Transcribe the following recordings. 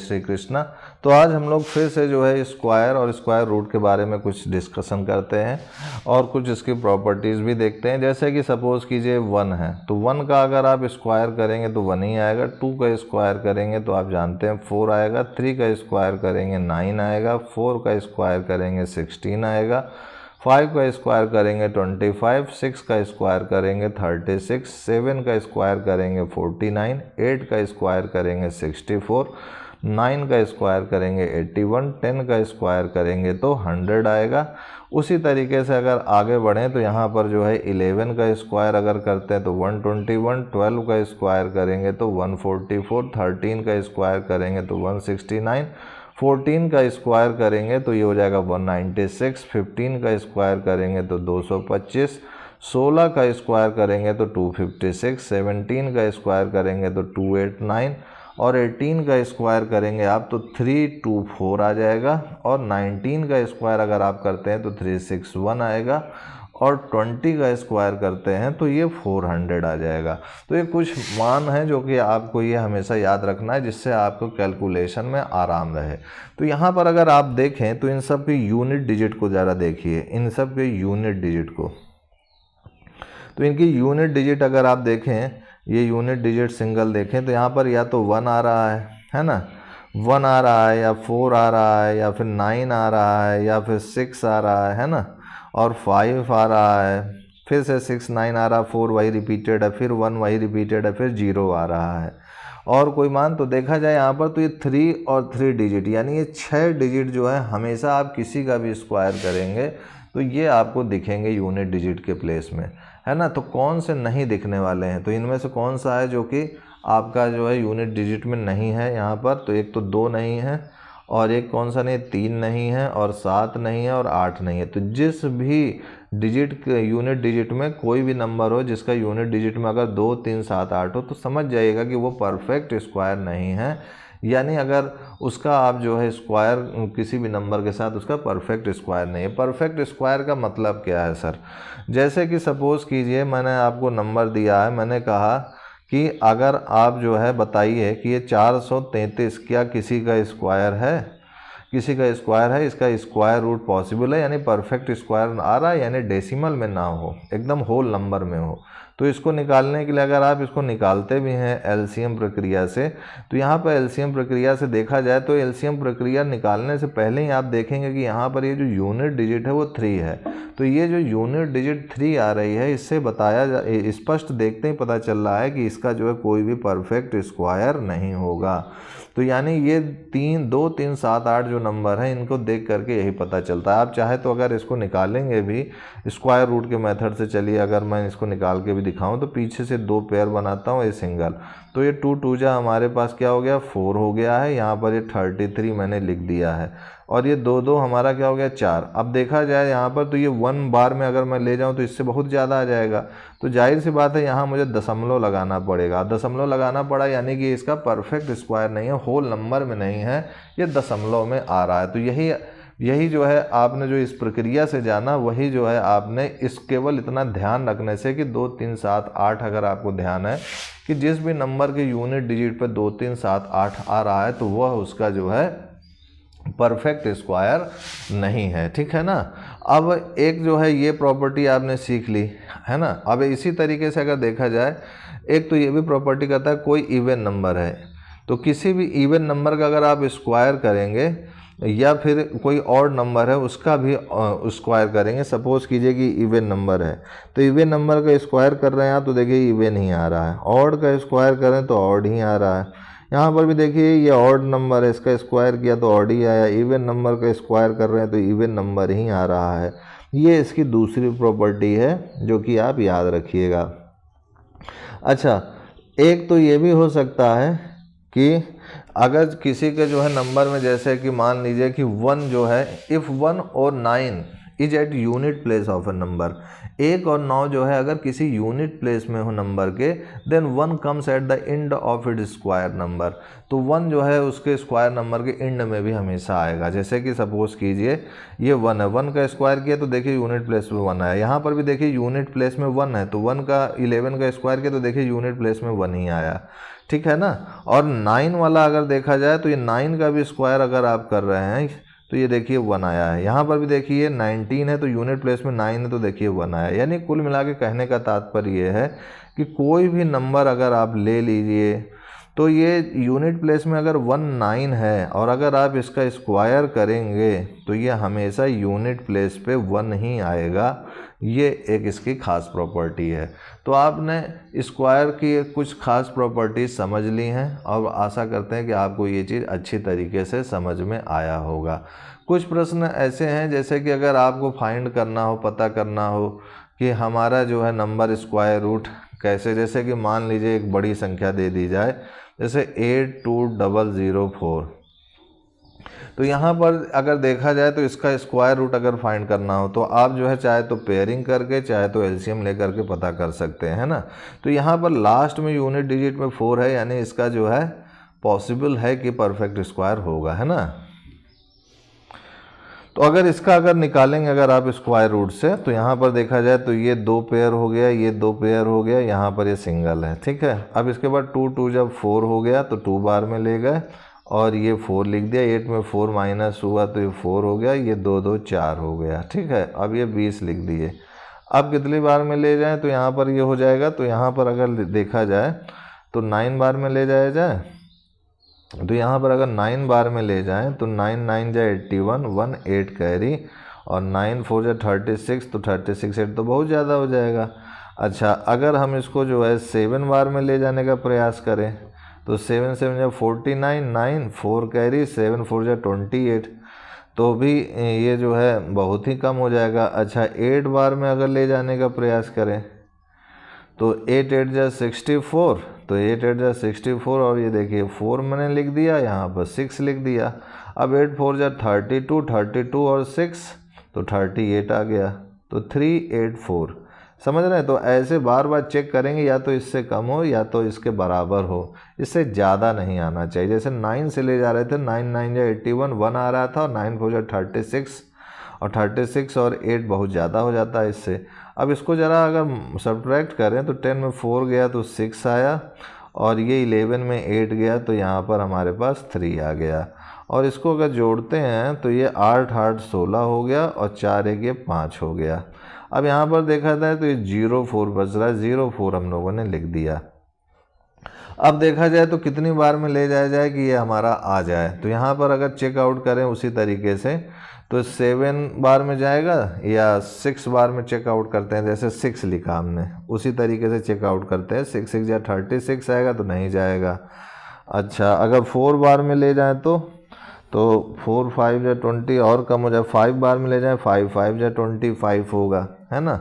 श्री कृष्णा। तो आज हम लोग फिर से जो है स्क्वायर और स्क्वायर रूट के बारे में कुछ डिस्कशन करते हैं और कुछ इसकी प्रॉपर्टीज़ भी देखते हैं। जैसे कि सपोज़ कीजिए 1 है, तो 1 का अगर आप स्क्वायर करेंगे तो 1 ही आएगा। 2 का स्क्वायर करेंगे तो आप जानते हैं 4 आएगा। 3 का स्क्वायर करेंगे 9 आएगा। 4 का स्क्वायर करेंगे 16 आएगा। 5 का स्क्वायर करेंगे 25, 6 का स्क्वायर करेंगे 36, 7 का स्क्वायर करेंगे 49, 8 का स्क्वायर करेंगे 64, 9 का स्क्वायर करेंगे 81, 10 का स्क्वायर करेंगे तो 100 आएगा। उसी तरीके से अगर आगे बढ़ें तो यहाँ पर जो है 11 का स्क्वायर अगर करते हैं तो 121, 12 का स्क्वायर करेंगे तो 144, 13 का स्क्वायर करेंगे तो 169, 14 का स्क्वायर करेंगे तो ये हो जाएगा 196, 15 का स्क्वायर करेंगे तो 225, 16 का स्क्वायर करेंगे तो 256, 17 का स्क्वायर करेंगे तो 289 और 18 का स्क्वायर करेंगे आप तो 324 आ जाएगा। और 19 का स्क्वायर अगर आप करते हैं तो 361 आएगा और 20 का स्क्वायर करते हैं तो ये 400 आ जाएगा। तो ये कुछ मान हैं जो कि आपको ये हमेशा याद रखना है, जिससे आपको कैलकुलेशन में आराम रहे। तो यहाँ पर अगर आप देखें तो इन सब के यूनिट डिजिट को ज़रा देखिए, इन सब के यूनिट डिजिट को। तो इनकी यूनिट डिजिट अगर आप देखें, ये यूनिट डिजिट सिंगल देखें तो यहाँ पर या तो 1 आ रहा है ना, 1 आ रहा है या 4 आ रहा है या फिर 9 आ रहा है या फिर 6 आ रहा है ना, और 5 आ रहा है, फिर से 6, 9 आ रहा है, 4 वही रिपीटेड है, फिर 1 वही रिपीटेड है, फिर 0 आ रहा है और कोई मान। तो देखा जाए यहाँ पर तो ये 3 और 3 डिजिट यानी ये 6 डिजिट जो है हमेशा आप किसी का भी स्क्वायर करेंगे तो ये आपको दिखेंगे यूनिट डिजिट के प्लेस में, है ना। तो कौन से नहीं दिखने वाले हैं, तो इनमें से कौन सा है जो कि आपका जो है यूनिट डिजिट में नहीं है यहाँ पर। तो एक तो 2 नहीं है और एक कौन सा नहीं, 3 नहीं है और 7 नहीं है और 8 नहीं है। तो जिस भी डिजिट यूनिट डिजिट में कोई भी नंबर हो जिसका यूनिट डिजिट में अगर 2, 3, 7, 8 हो तो समझ जाइएगा कि वो परफेक्ट स्क्वायर नहीं है। यानी अगर उसका आप जो है स्क्वायर किसी भी नंबर के साथ उसका परफेक्ट स्क्वायर नहीं है। परफेक्ट स्क्वायर का मतलब क्या है सर? जैसे कि सपोज़ कीजिए मैंने आपको नंबर दिया है, मैंने कहा कि अगर आप जो है बताइए कि ये 433 क्या किसी का स्क्वायर है? किसी का स्क्वायर है, इसका स्क्वायर रूट पॉसिबल है, यानी परफेक्ट स्क्वायर आ रहा है, यानी डेसिमल में ना हो, एकदम होल नंबर में हो। तो इसको निकालने के लिए अगर आप इसको निकालते भी हैं एलसीएम प्रक्रिया से, तो यहाँ पर एलसीएम प्रक्रिया से देखा जाए तो एलसीएम प्रक्रिया निकालने से पहले ही आप देखेंगे कि यहाँ पर ये जो यूनिट डिजिट है वो 3 है। तो ये जो यूनिट डिजिट 3 आ रही है, इससे बताया स्पष्ट देखते ही पता चल रहा है कि इसका जो है कोई भी परफेक्ट स्क्वायर नहीं होगा। तो यानी ये 2, 3, 7, 8 जो नंबर हैं इनको देख करके यही पता चलता है। आप चाहे तो अगर इसको निकालेंगे भी स्क्वायर रूट के मेथड से, चलिए अगर मैं इसको निकाल के भी दिखाऊं तो पीछे से 2 पेयर बनाता हूं, ये सिंगल, तो ये 2, 2 जा हमारे पास क्या हो गया, 4 हो गया है। यहाँ पर ये 33 मैंने लिख दिया है और ये 2, 2 हमारा क्या हो गया, 4। अब देखा जाए यहाँ पर तो ये 1 बार में अगर मैं ले जाऊँ तो इससे बहुत ज़्यादा आ जाएगा। तो जाहिर सी बात है यहाँ मुझे दशमलव लगाना पड़ेगा। दशमलव लगाना पड़ा यानी कि इसका परफेक्ट स्क्वायर नहीं है, होल नंबर में नहीं है, ये दशमलव में आ रहा है। तो यही जो है आपने जो इस प्रक्रिया से जाना, वही जो है आपने इस केवल इतना ध्यान रखने से कि 2, 3, 7, 8 अगर आपको ध्यान है कि जिस भी नंबर के यूनिट डिजिट पे 2, 3, 7, 8 आ रहा है तो वह उसका जो है परफेक्ट स्क्वायर नहीं है, ठीक है ना। अब एक जो है ये प्रॉपर्टी आपने सीख ली है ना। अब इसी तरीके से अगर देखा जाए, एक तो ये भी प्रॉपर्टी कहता है कोई इवन नंबर है तो किसी भी इवन नंबर का अगर आप स्क्वायर करेंगे या फिर कोई ऑड नंबर है उसका भी स्क्वायर करेंगे। सपोज़ कीजिए कि इवन नंबर है तो इवन नंबर का स्क्वायर कर रहे हैं आप तो देखिए इवन ही आ रहा है, ऑड का स्क्वायर करें तो ऑड ही आ रहा है। यहाँ पर भी देखिए ये ऑड नंबर है, इसका स्क्वायर किया तो ऑड ही आया, इवन नंबर का स्क्वायर कर रहे हैं तो इवन नंबर ही आ रहा है। ये इसकी दूसरी प्रॉपर्टी है जो कि आप याद रखिएगा। अच्छा, एक तो ये भी हो सकता है कि अगर किसी के जो है नंबर में, जैसे कि मान लीजिए कि 1 जो है, इफ़ 1 और 9 is at unit place of a number, 1 और 9 जो है अगर किसी यूनिट प्लेस में हो नंबर के, then 1 comes at the end of it square number, तो 1 जो है उसके स्क्वायर नंबर के एंड में भी हमेशा आएगा। जैसे कि सपोज कीजिए ये 1 है, 1 का स्क्वायर किया तो देखिए यूनिट प्लेस में 1 आया, यहाँ पर भी देखिए यूनिट प्लेस में 1 है, तो 1 का 11 का स्क्वायर किया तो देखिए यूनिट प्लेस में 1 ही आया, ठीक है ना। और 9 वाला अगर देखा जाए तो ये 9 का भी स्क्वायर अगर आप कर रहे हैं तो ये देखिए 1 आया है। यहाँ पर भी देखिए 19 है तो यूनिट प्लेस में 9 है तो देखिए 1 आया। यानी कुल मिला के कहने का तात्पर्य ये है कि कोई भी नंबर अगर आप ले लीजिए तो ये यूनिट प्लेस में अगर 19 है और अगर आप इसका स्क्वायर करेंगे तो ये हमेशा यूनिट प्लेस पे 1 ही आएगा। ये एक इसकी खास प्रॉपर्टी है। तो आपने स्क्वायर की कुछ खास प्रॉपर्टीज समझ ली हैं और आशा करते हैं कि आपको ये चीज़ अच्छी तरीके से समझ में आया होगा। कुछ प्रश्न ऐसे हैं जैसे कि अगर आपको फाइंड करना हो, पता करना हो कि हमारा जो है नंबर स्क्वायर रूट कैसे, जैसे कि मान लीजिए एक बड़ी संख्या दे दी जाए जैसे 82004, तो यहाँ पर अगर देखा जाए तो इसका स्क्वायर रूट अगर फाइंड करना हो तो आप जो है चाहे तो पेयरिंग करके चाहे तो एलसीएम लेकर के पता कर सकते हैं, है ना। तो यहाँ पर लास्ट में यूनिट डिजिट में 4 है, यानी इसका जो है पॉसिबल है कि परफेक्ट स्क्वायर होगा, है ना। तो अगर निकालेंगे अगर आप स्क्वायर रूट से तो यहाँ पर देखा जाए तो ये 2 पेयर हो गया, ये 2 पेयर हो गया, यहाँ पर ये सिंगल है, ठीक है। अब इसके बाद 2 2 जब 4 हो गया तो 2 बार में ले गए और ये 4 लिख दिया, 8 में 4 माइनस हुआ तो ये 4 हो गया, ये 2 2 4 हो गया, ठीक है। अब ये 20 लिख दिए। अब कितनी बार में ले जाएं तो यहाँ पर ये हो जाएगा, तो यहाँ पर अगर देखा जाए तो 9 बार में ले जाया जाए तो यहाँ पर अगर 9 बार में ले जाएं तो 9 9 जा 81, 1 8 कैरी और 9 4 जा 36, तो 36 8 तो बहुत ज़्यादा हो जाएगा। अच्छा, अगर हम इसको जो है 7 बार में ले जाने का प्रयास करें तो 7 7 जा 49, 9 4 कैरी 7 4 जा 28, तो भी ये जो है बहुत ही कम हो जाएगा। अच्छा, 8 बार में अगर ले जाने का प्रयास करें तो 8 8 जा 64, तो 8 8 जा 64 और ये देखिए 4 मैंने लिख दिया, यहाँ पर 6 लिख दिया। अब 8 4 जा 32, 32 और 6 तो 38 आ गया, तो 384। समझ रहे हैं। तो ऐसे बार बार चेक करेंगे, या तो इससे कम हो या तो इसके बराबर हो, इससे ज़्यादा नहीं आना चाहिए। जैसे 9 से ले जा रहे थे, 9 9 जा 81, 1 आ रहा था और 9 4 जा 36 और 36 और 8 बहुत ज़्यादा हो जाता है इससे। अब इसको ज़रा अगर सब्ट्रैक्ट करें तो 10 में 4 गया तो 6 आया और ये 11 में 8 गया तो यहाँ पर हमारे पास 3 आ गया। और इसको अगर जोड़ते हैं तो ये 8 8 16 हो गया और 4 1 ये 5 हो गया। अब यहाँ पर देखा जाए तो ये 04 बच रहा है, 04 हम लोगों ने लिख दिया। अब देखा जाए तो कितनी बार में ले जाया जाए कि ये हमारा आ जाए, तो यहाँ पर अगर चेकआउट करें उसी तरीके से तो 7 बार में जाएगा या 6 बार में चेकआउट करते हैं। जैसे 6 लिखा हमने, उसी तरीके से चेकआउट करते हैं। 6 6 या 36 आएगा तो नहीं जाएगा। अच्छा, अगर 4 बार में ले जाएं तो 4 5 या 20 और कम हो जाए। 5 बार में ले जाएं 5 5 या 25 होगा, है ना।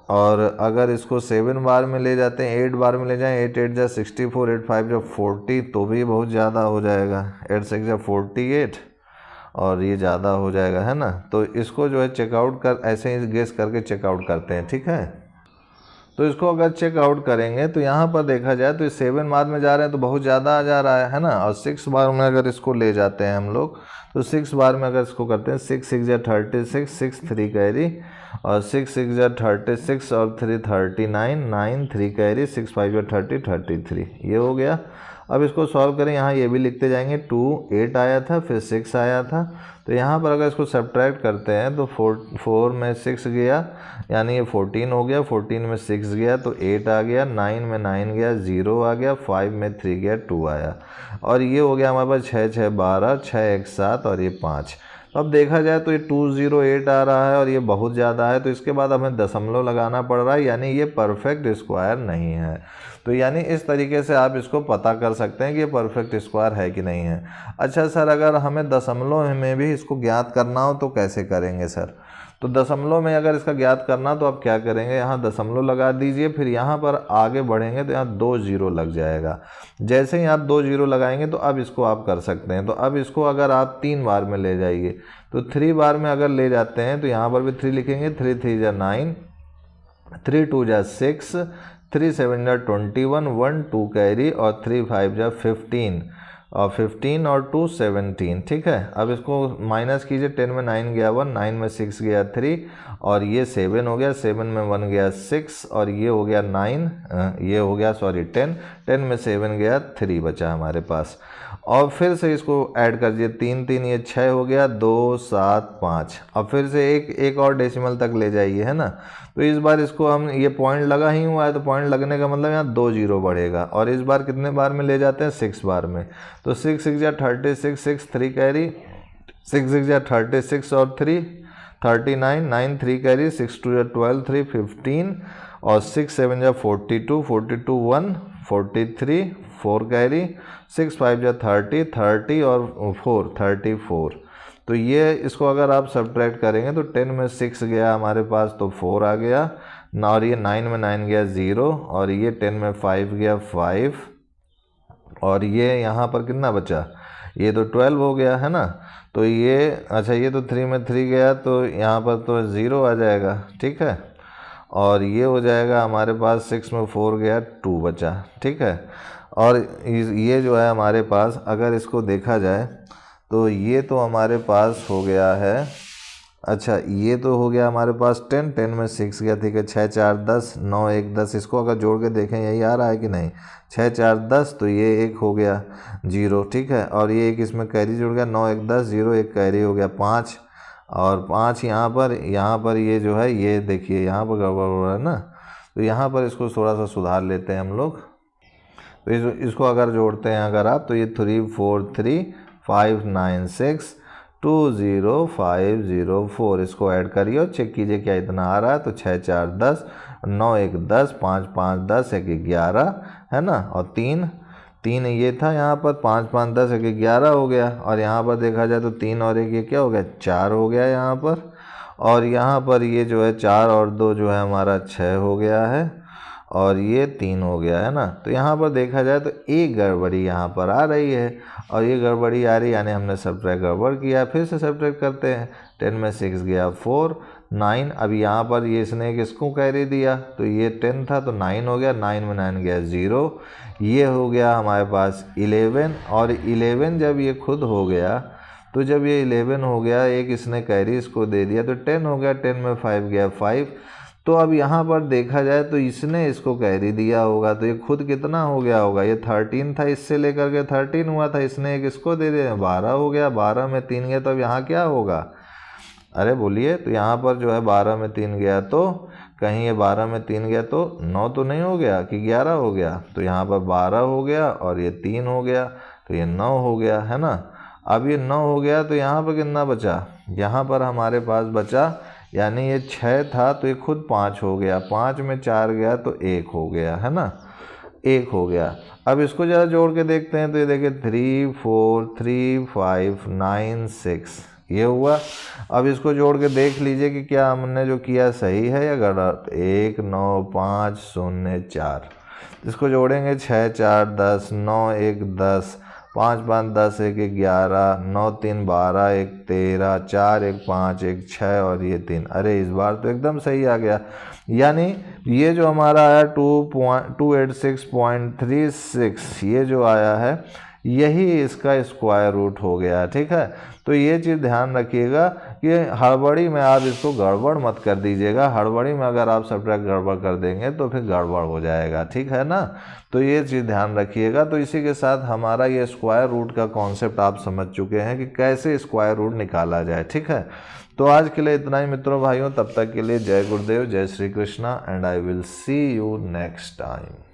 और अगर इसको 7 बार में ले जाते हैं, 8 बार में ले जाएं, 8 8 जा 64, 8 5 जा 40 तो भी बहुत ज़्यादा हो जाएगा। 8 6 जा 48 और ये ज़्यादा हो जाएगा, है ना। तो इसको जो है चेकआउट कर ऐसे ही गेस करके चेकआउट करते हैं, ठीक है। तो इसको अगर चेकआउट करेंगे तो यहाँ पर देखा जाए तो 7 बार में जा रहे हैं तो बहुत ज़्यादा आ जा रहा है ना। और 6 बार में अगर इसको ले जाते हैं हम लोग तो 6 बार में अगर इसको करते हैं 6 6 या 36, 6 3 कैरी और 6 6 या 36 और 3 39, 9 3 कैरी, 6 5 या 30 33, ये हो गया। अब इसको सॉल्व करें, यहाँ ये भी लिखते जाएंगे। 2 8 आया था, फिर 6 आया था, तो यहाँ पर अगर इसको सब्ट्रैक्ट करते हैं तो 4 में 6 गया यानी ये 14 हो गया, 14 में 6 गया तो 8 आ गया, 9 में 9 गया 0 आ गया, 5 में 3 गया 2 आया और ये हो गया हमारे पास 6 6 12, 6 1 7 और ये 5। तो अब देखा जाए तो ये 208 आ रहा है और ये बहुत ज़्यादा है, तो इसके बाद हमें दशमलव लगाना पड़ रहा है, यानी ये परफेक्ट स्क्वायर नहीं है। तो यानी इस तरीके से आप इसको पता कर सकते हैं कि ये परफेक्ट स्क्वायर है कि नहीं है। अच्छा सर, अगर हमें दशमलव में भी इसको ज्ञात करना हो तो कैसे करेंगे सर? तो दशमलव में अगर इसका ज्ञात करना तो आप क्या करेंगे, यहाँ दशमलव लगा दीजिए, फिर यहाँ पर आगे बढ़ेंगे तो यहाँ 2 0 लग जाएगा। जैसे ही आप 2 0 लगाएंगे तो अब इसको आप कर सकते हैं। तो अब इसको अगर आप 3 बार में ले जाइए तो 3 बार में अगर ले जाते हैं तो यहाँ पर भी 3 लिखेंगे, 3 3 जा 9 3 2 जा 6, 3 7 जा 21, 1 2 कैरी और 3 5 जा 15 और 15 और 2 17। ठीक है, अब इसको माइनस कीजिए, 10 में 9 गया 1, 9 में 6 गया 3 और ये 7 हो गया, 7 में 1 गया 6 और ये हो गया 9, ये हो गया सॉरी 10, 10 में 7 गया 3 बचा हमारे पास। और फिर से इसको ऐड कर दिए, 3 3 ये 6 हो गया, 2 7 5। अब फिर से एक और डेसिमल तक ले जाइए, है ना। तो इस बार इसको हम, ये पॉइंट लगा ही हुआ है तो पॉइंट लगने का मतलब यहाँ 2 जीरो बढ़ेगा और इस बार कितने बार में ले जाते हैं, 6 बार में। तो 6 6 जा 36, 6 3 कैरी, 6 6 जा 36 और 3 39, 9 3 कैरी, 6 2 जा 12, 3 15 और 6 7 जा 42, 42 1 43, 4 कैरी, 6 5 जा 30, 30 और 4 34। तो ये इसको अगर आप सब्ट्रैक्ट करेंगे तो 10 में 6 गया हमारे पास तो 4 आ गया और ये 9 में 9 गया 0 और ये 10 में 5 गया 5 और ये यहाँ पर कितना बचा, ये तो 12 हो गया, है ना। तो ये अच्छा, ये तो 3 में 3 गया तो यहाँ पर तो 0 आ जाएगा। ठीक है, और ये हो जाएगा हमारे पास 6 में 4 गया 2 बचा। ठीक है, और ये जो है हमारे पास, अगर इसको देखा जाए तो ये तो हमारे पास हो गया है, अच्छा ये तो हो गया हमारे पास 10, 10 में 6 गया। ठीक है, 6 4 10, 9 1 10। इसको अगर जोड़ के देखें यही आ रहा है कि नहीं, 6 4 10 तो ये 1 हो गया 0। ठीक है, और ये एक इसमें कैरी जुड़ गया, 9 1 10, 0 एक कैरी हो गया 5 और 5 यहाँ पर ये जो है, ये देखिए यहाँ पर गड़बड़ हो रहा है ना। तो यहाँ पर इसको थोड़ा सा सुधार लेते हैं हम लोग। तो इसको अगर जोड़ते हैं अगर आप, तो ये 3 4 3 5 9 6 2 0 5 0 4। इसको ऐड करिए और चेक कीजिए क्या इतना आ रहा है। तो 6 4 10, 9 1 10, 5 5 10, 1 11, है ना। और 3 3 ये था यहाँ पर, 5 5 10, 1 11 हो गया। और यहाँ पर देखा जाए तो 3 और 1 ये क्या हो गया, 4 हो गया यहाँ पर। और यहाँ पर ये जो है 4 और 2 जो है हमारा 6 हो गया है और ये 3 हो गया, है ना। तो यहाँ पर देखा जाए तो एक गड़बड़ी यहाँ पर आ रही है और ये गड़बड़ी आ रही यानी हमने सब्ट्रैक्ट गड़बड़ किया। फिर से सब्ट्रैक्ट करते हैं, 10 में 6 गया 4 9। अब यहाँ पर ये इसने किसको कैरी दिया, तो ये 10 था तो 9 हो गया, 9 में 9 गया 0। ये हो गया हमारे पास 11 और 11 जब ये खुद हो गया तो जब ये 11 हो गया, एक इसने कैरी इसको दे दिया तो 10 हो गया, 10 में 5 गया 5। तो अब यहाँ पर देखा जाए तो इसने इसको कैरी दिया होगा तो ये खुद कितना हो गया होगा, ये 13 था, इससे लेकर के 13 हुआ था, इसने एक इसको दे दिया 12 हो गया, 12 में 3 गया। तो अब यहाँ क्या होगा, अरे बोलिए, तो यहाँ पर जो है 12 में 3 गया तो कहीं ये 12 में 3 गया तो 9 तो नहीं हो गया कि 11 हो गया। तो यहाँ पर 12 हो गया और ये 3 हो गया तो ये 9 हो गया, है ना। अब ये 9 हो गया तो यहाँ पर कितना बचा, यहाँ पर हमारे पास बचा, यानी ये 6 था तो ये खुद 5 हो गया, 5 में 4 गया तो 1 हो गया, है ना, 1 हो गया। अब इसको ज़रा जोड़ के देखते हैं तो ये देखिए 3 4 3 5 9 6 ये हुआ। अब इसको जोड़ के देख लीजिए कि क्या हमने जो किया सही है या गलत। 1 9 5 0 4, इसको जोड़ेंगे 6 4 10, 9 1 10, 5 5 10, 1 11, 9 3 12, 1 13, 4 1 5, 1 6 और ये 3। अरे इस बार तो एकदम सही आ गया, यानी ये जो हमारा आया 286.36 ये जो आया है यही इसका स्क्वायर रूट हो गया। ठीक है, तो ये चीज़ ध्यान रखिएगा कि हड़बड़ी में आप इसको गड़बड़ मत कर दीजिएगा। हड़बड़ी में अगर आप सब्ट्रैक्ट गड़बड़ कर देंगे तो फिर गड़बड़ हो जाएगा, ठीक है ना। तो ये चीज़ ध्यान रखिएगा। तो इसी के साथ हमारा ये स्क्वायर रूट का कॉन्सेप्ट आप समझ चुके हैं कि कैसे स्क्वायर रूट निकाला जाए, ठीक है। तो आज के लिए इतना ही मित्रों भाइयों, तब तक के लिए जय गुरुदेव, जय Shri Krishna and I will see you next time.